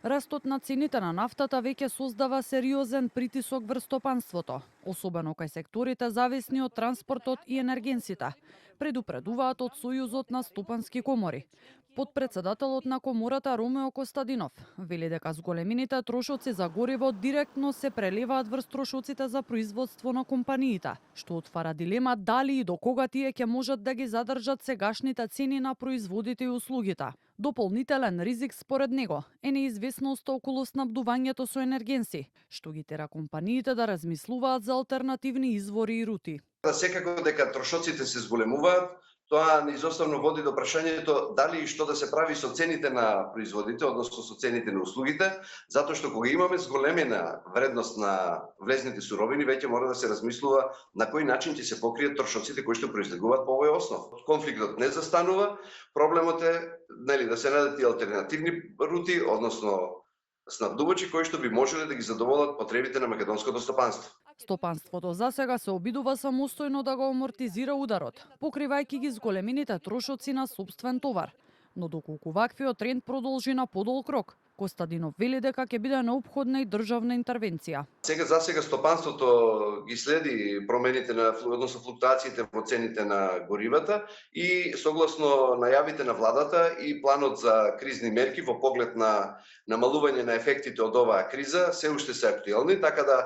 Растот на цените на нафтата веќе создава сериозен притисок врз стопанството, особено кај секторите зависни од транспортот и енергенсите, предупредуваат од Сојузот на стопански комори. Подпредседателот на комората Ромео Костадинов вели дека зголемините трошоци за гориво директно се прелеваат врз трошоците за производство на компаниите, што отвара дилема дали и до кога тие ќе можат да ги задржат сегашните цени на производите и услугите. Дополнителен ризик според него е неизвестноста околу снабдувањето со енергенси, што ги тера компаниите да размислуваат за алтернативни извори и рути. Секако дека трошоците се зголемуваат, тоа неизоставно води до прашањето дали и што да се прави со цените на производите, односно со цените на услугите, затоа што кога имаме зголемена вредност на влезните суровини, веќе мора да се размислува на кој начин ќе се покријат трошоците кои што произлегуваат по овој основ. Конфликтот не застанува, проблемот е да се најдат и алтернативни рути, односно снабдувачи кои што би можеле да ги задоволат потребите на македонското стопанство. Стопанството засега се обидува самостојно да го амортизира ударот, покривајќи ги зголемените трошоци на сопствен товар. Но доколку ваквиот тренд продолжи на подолг рок, Костадинов вели дека ќе биде неопходна и државна интервенција. Засега стопанството ги следи промените односно флуктуациите во цените на горивата и согласно најавите на владата и планот за кризни мерки во поглед на намалување на ефектите од оваа криза се уште се актуелни, така да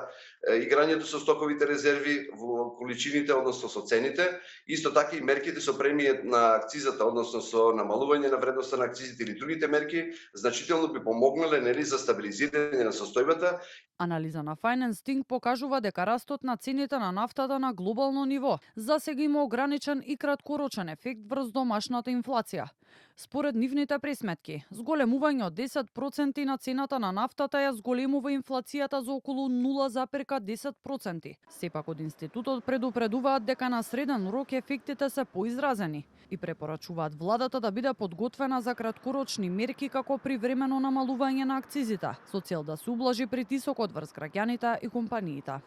играњето со стоковите резерви во количините, односно со цените, исто така и мерките со премијат на акцизата, односно со намалување на вредноста на акцизите или другите мерки, значително би помогнале за стабилизирање на состојбата. Анализа на Finance Think покажува дека растот на цените на нафтата на глобално ниво засега има ограничен и краткорочен ефект врз домашната инфлација. Според нивните пресметки, зголемување од 10% на цената на нафтата ја зголемува инфлацијата за околу 0,10%. Сепак од институтот предупредуваат дека на среден рок ефектите се поизразени и препорачуваат владата да биде подготвена за краткорочни мерки како привремено намалување на акцизите, со цел да се ублажи притисокот врз граѓаните и компаниите.